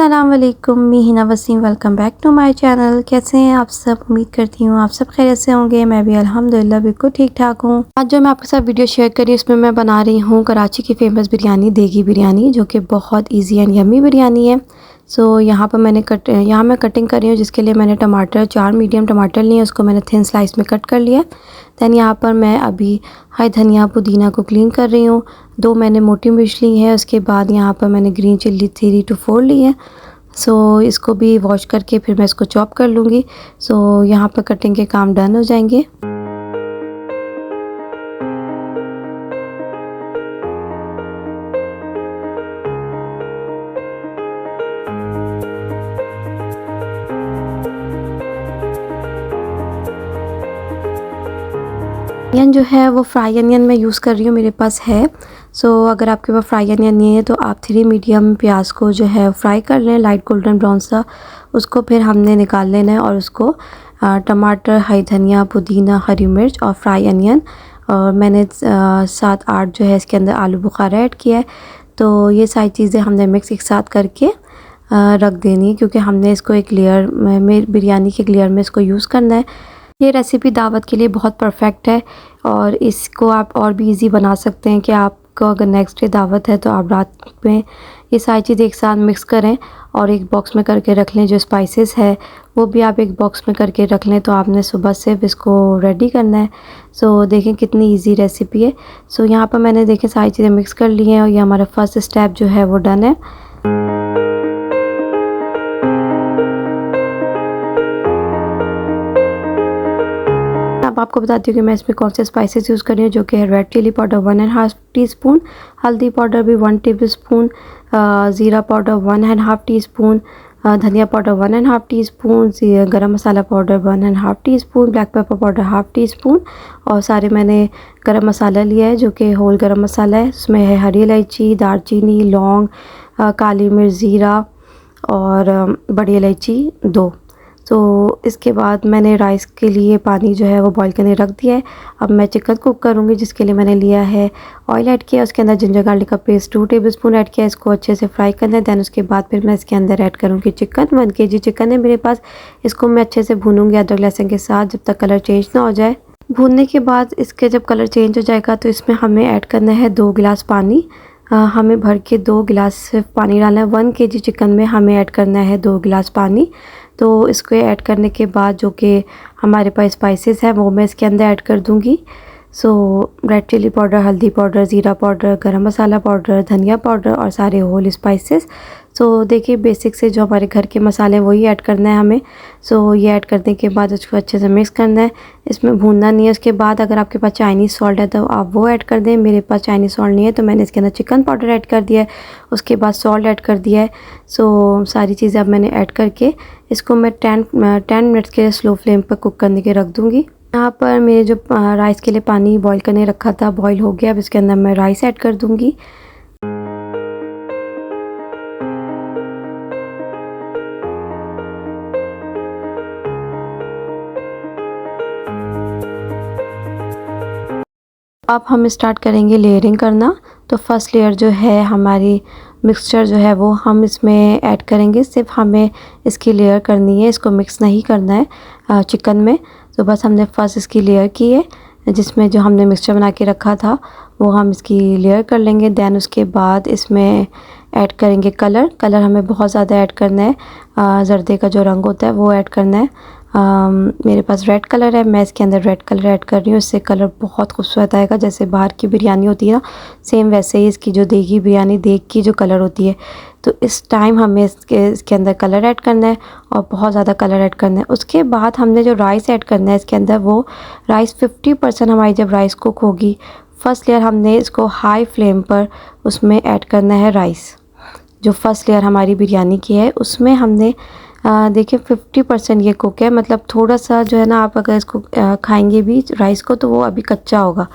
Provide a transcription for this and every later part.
अस्सलाम वालेकुम, मैं Hina Waseem. Welcome back to my channel. कैसे हैं आप सब? उम्मीद करती हूँ आप सब खैरियत से होंगे। मैं भी अल्हम्दुलिल्लाह बिल्कुल ठीक ठाक हूँ। आज जो मैं आपके साथ वीडियो शेयर कर रही हूँ उसमें मैं बना रही हूँ कराची की फ़ेमस बिरयानी, देगी बिरयानी, जो कि बहुत ईजी एंड यम्मी बिरयानी है। यहाँ पर यहाँ मैं कटिंग कर रही हूँ, जिसके लिए मैंने टमाटर 4 मीडियम टमाटर लिए, उसको मैंने थिन स्लाइस में कट कर लिया। दैन यहाँ पर मैं अभी हरी धनिया पुदीना को क्लीन कर रही हूँ। 2 मैंने मोटी मिर्च ली है। उसके बाद यहाँ पर मैंने ग्रीन चिल्ली 3 to 4 ली है। इसको भी वॉश करके फिर मैं इसको चॉप कर लूँगी। यहाँ पर कटिंग के काम डन हो जाएंगे। अनियन जो है वो फ्राई अनियन मैं यूज़ कर रही हूँ, मेरे पास है। अगर आपके पास फ्राई अनियन नहीं है तो आप 3 मीडियम प्याज को जो है फ्राई कर लें लाइट गोल्डन ब्राउन सा। उसको फिर हमने निकाल लेना है और उसको टमाटर, हरी धनिया, पुदीना, हरी मिर्च और फ्राई अनियन, और मैंने 7-8 जो है इसके अंदर आलू बुखारा ऐड किया है। तो ये सारी चीज़ें हमने मिक्स एक साथ करके रख देनी है, क्योंकि हमने इसको एक लेयर में बिरयानी के लेयर में इसको यूज़ करना है। ये रेसिपी दावत के लिए बहुत परफेक्ट है और इसको आप और भी इजी बना सकते हैं कि आपको अगर नेक्स्ट डे दावत है तो आप रात में ये सारी चीज़ एक साथ मिक्स करें और एक बॉक्स में करके रख लें। जो स्पाइसेस है वो भी आप एक बॉक्स में करके रख लें, तो आपने सुबह सिर्फ इसको रेडी करना है। देखें कितनी इजी रेसिपी है। यहाँ पर मैंने देखें सारी चीज़ें मिक्स कर ली हैं और ये हमारा फर्स्ट स्टेप जो है वो डन है। अब आपको बताती हूँ कि मैं इसमें कौन से स्पाइसेस यूज़ कर रही हूँ, जो कि है रेड चिली पाउडर 1.5 टीस्पून, हल्दी पाउडर भी 1 टेबलस्पून, ज़ीरा पाउडर 1.5 टीस्पून, धनिया powder 1.5 teaspoon, garam masala powder 1.5 teaspoon, black pepper powder 1/2 teaspoon, और सारे मैंने गरम मसाला लिया है जो कि होल गरम मसाला है। उसमें है हरी इलायची, दालचीनी, लौंग, काली मिर्च, ज़ीरा और बड़ी इलायची 2। इसके बाद मैंने राइस के लिए पानी जो है वो बॉईल करने रख दिया है। अब मैं चिकन कुक करूँगी, जिसके लिए मैंने लिया है ऑयल ऐड किया, उसके अंदर जिंजर गार्लिक का पेस्ट 2 टेबलस्पून ऐड किया। इसको अच्छे से फ्राई करना है। दैन उसके बाद फिर मैं इसके अंदर ऐड करूँगी चिकन। 1 kg चिकन है मेरे पास। इसको मैं अच्छे से भूनूंगी अदरक लहसुन के साथ जब तक कलर चेंज ना हो जाए। भूनने के बाद इसके जब कलर चेंज हो जाएगा तो इसमें हमें ऐड करना है 2 गिलास पानी। हमें भर के 2 गिलास सिर्फ पानी डालना है। 1 kg चिकन में हमें ऐड करना है 2 गिलास पानी। इसको ऐड करने के बाद जो कि हमारे पास स्पाइसेस हैं वो मैं इसके अंदर ऐड कर दूंगी। रेड चिली पाउडर, हल्दी पाउडर, ज़ीरा पाउडर, गरम मसाला पाउडर, धनिया पाउडर और सारे होल स्पाइसेस। देखिए बेसिक से जो हमारे घर के मसाले हैं वही ऐड करना है हमें। ये ऐड करने के बाद उसको अच्छे से मिक्स करना है, इसमें भूनना नहीं है। उसके बाद अगर आपके पास चाइनीज़ सॉल्ट है तो आप वो ऐड कर दें। मेरे पास चाइनीज़ सॉल्ट नहीं है तो मैंने इसके अंदर चिकन पाउडर ऐड कर दिया है, उसके बाद सॉल्ट ऐड कर दिया है। सारी चीज़ें अब मैंने ऐड करके इसको मैं 10 मिनट्स के स्लो फ्लेम पर कुक करने के रख दूँगी। यहाँ पर मेरे जो राइस के लिए पानी बॉईल करने रखा था बॉईल हो गया। अब इसके अंदर मैं राइस ऐड कर दूँगी। अब हम स्टार्ट करेंगे लेयरिंग करना। फर्स्ट लेयर जो है हमारी मिक्सचर जो है वो हम इसमें ऐड करेंगे। सिर्फ हमें इसकी लेयर करनी है, इसको मिक्स नहीं करना है चिकन में। बस हमने फर्स्ट इसकी लेयर की है, जिसमें जो हमने मिक्सचर बना के रखा था वो हम इसकी लेयर कर लेंगे। दैन उसके बाद इसमें ऐड करेंगे कलर हमें बहुत ज़्यादा ऐड करना है। जर्दे का जो रंग होता है वो ऐड करना है। मेरे पास रेड कलर है, मैं इसके अंदर रेड कलर ऐड कर रही हूँ। इससे कलर बहुत खूबसूरत आएगा, जैसे बाहर की बिरयानी होती है ना, सेम वैसे ही इसकी जो देगी बिरयानी देग की जो कलर होती है। इस टाइम हमें इसके अंदर कलर ऐड करना है और बहुत ज़्यादा कलर ऐड करना है। उसके बाद हमने जो राइस ऐड करना है इसके अंदर, वो राइस 50% हमारी जब राइस कुक होगी, फर्स्ट लेयर हमने इसको हाई फ्लेम पर उसमें ऐड करना है। राइस जो फर्स्ट लेयर हमारी बिरयानी की है उसमें हमने देखिए 50% ये कुक है, मतलब थोड़ा सा जो है ना, आप अगर इसको खाएंगे भी राइस को तो वो अभी कच्चा होगा,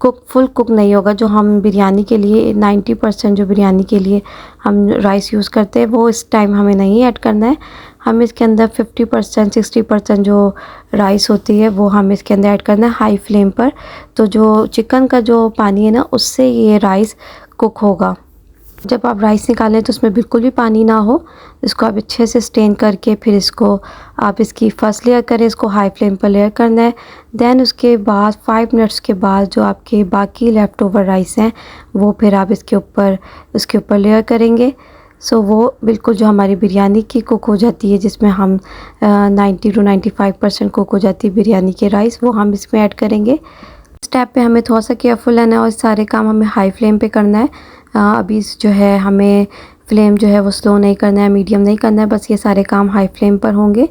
फुल कुक नहीं होगा। जो हम बिरयानी के लिए 90% जो बिरयानी के लिए हम राइस यूज़ करते हैं वो इस टाइम हमें नहीं ऐड करना है। हम इसके अंदर 50% 60% जो राइस होती है वो हम इसके अंदर ऐड करना है हाई फ्लेम पर। जो चिकन का जो पानी है ना, उससे ये राइस कुक होगा। जब आप राइस निकालें तो उसमें बिल्कुल भी पानी ना हो। इसको आप अच्छे से स्टेन करके फिर इसको आप इसकी फर्स्ट लेयर करें, इसको हाई फ्लेम पर लेयर करना है। देन उसके बाद 5 मिनट्स के बाद जो आपके बाकी लेफ़्ट ओवर राइस हैं वो फिर आप उसके ऊपर लेयर करेंगे। सो वो बिल्कुल जो हमारी बिरयानी की कुक हो जाती है, जिसमें हम 90 to 95% कुक हो जाती है बिरयानी के राइस, वो हम इसमें ऐड करेंगे। स्टेप पे हमें थोड़ा सा केयरफुल रहना है और सारे काम हमें हाई फ्लेम पे करना है। अभी जो है हमें फ्लेम जो है वो स्लो नहीं करना है, मीडियम नहीं करना है, बस ये सारे काम हाई फ्लेम पर होंगे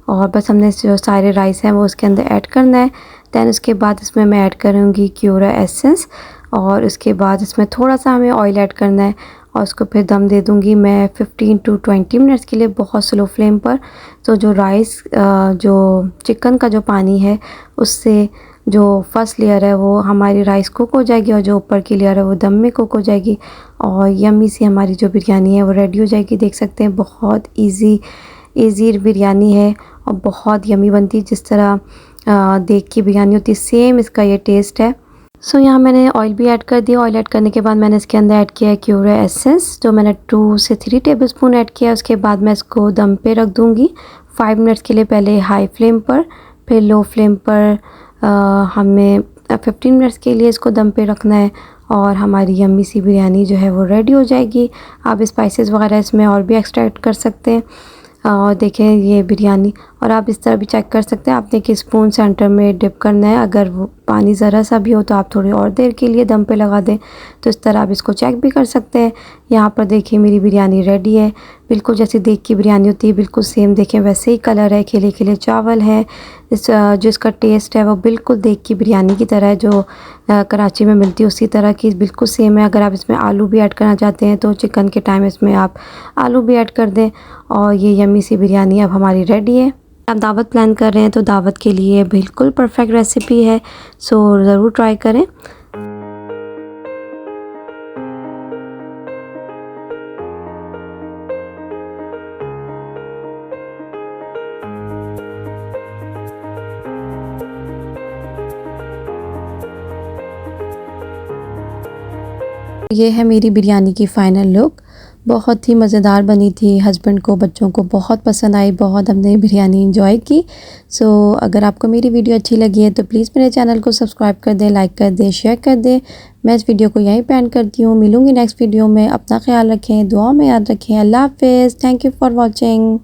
और बस हमने जो सारे राइस हैं वो उसके अंदर ऐड करना है। दैन उसके बाद इसमें मैं ऐड करूँगी क्यूरा एसेंस और उसके बाद इसमें थोड़ा सा हमें ऑयल ऐड करना है और उसको फिर दम दे दूँगी मैं 15 to 20 मिनट्स के लिए बहुत स्लो फ्लेम पर। तो जो राइस जो चिकन का जो पानी है उससे जो फर्स्ट लेयर है वो हमारी राइस कुक हो जाएगी और जो ऊपर की लेयर है वो दम में कुक हो जाएगी और यम्मी सी हमारी जो बिरयानी है वो रेडी हो जाएगी। देख सकते हैं बहुत इजी बिरयानी है और बहुत यम्मी बनती है। जिस तरह देख की बिरयानी होती है सेम इसका ये टेस्ट है। सो यहाँ मैंने ऑयल भी ऐड कर दिया। ऑयल ऐड करने के बाद मैंने इसके अंदर ऐड किया है क्यूरा एसेंस, जो मैंने 2 से 3 टेबलस्पून ऐड किया। उसके बाद मैं इसको दम पे रख दूँगी 5 मिनट्स के लिए, पहले हाई फ्लेम पर फिर लो फ्लेम पर हमें 15 मिनट्स के लिए इसको दम पे रखना है और हमारी यम्मी सी बिरयानी जो है वो रेडी हो जाएगी। आप स्पाइसेस वगैरह इसमें और भी एक्सट्रैक्ट कर सकते हैं और देखें ये बिरयानी। और आप इस तरह भी चेक कर सकते हैं, आपने कि स्पून सेंटर में डिप करना है, अगर वो पानी ज़रा सा भी हो तो आप थोड़ी और देर के लिए दम पे लगा दें। तो इस तरह आप इसको चेक भी कर सकते हैं। यहाँ पर देखिए मेरी बिरयानी रेडी है, बिल्कुल जैसे देख की बिरयानी होती है बिल्कुल सेम देखें वैसे ही कलर है, खिले खिले चावल हैं। जो इसका टेस्ट है वो बिल्कुल देख की बिरयानी की तरह है, जो कराची में मिलती है उसी तरह की बिल्कुल सेम है। अगर आप इसमें आलू भी ऐड करना चाहते हैं तो चिकन के टाइम इसमें आप आलू भी ऐड कर दें और ये यम्मी सी बिरयानी अब हमारी रेडी है। आप दावत प्लान कर रहे हैं तो दावत के लिए बिल्कुल परफेक्ट रेसिपी है, सो ज़रूर ट्राई करें। ये है मेरी बिरयानी की फ़ाइनल लुक। बहुत ही मज़ेदार बनी थी, हस्बैंड को बच्चों को बहुत पसंद आई, बहुत हमने बिरयानी एंजॉय की। सो अगर आपको मेरी वीडियो अच्छी लगी है तो प्लीज़ मेरे चैनल को सब्सक्राइब कर दें, लाइक कर दें, शेयर कर दें। मैं इस वीडियो को यहीं पे एंड करती हूँ। मिलूँगी नेक्स्ट वीडियो में। अपना ख्याल रखें, दुआ में याद रखें। अल्लाह हाफ़िज़। Thank you for watching.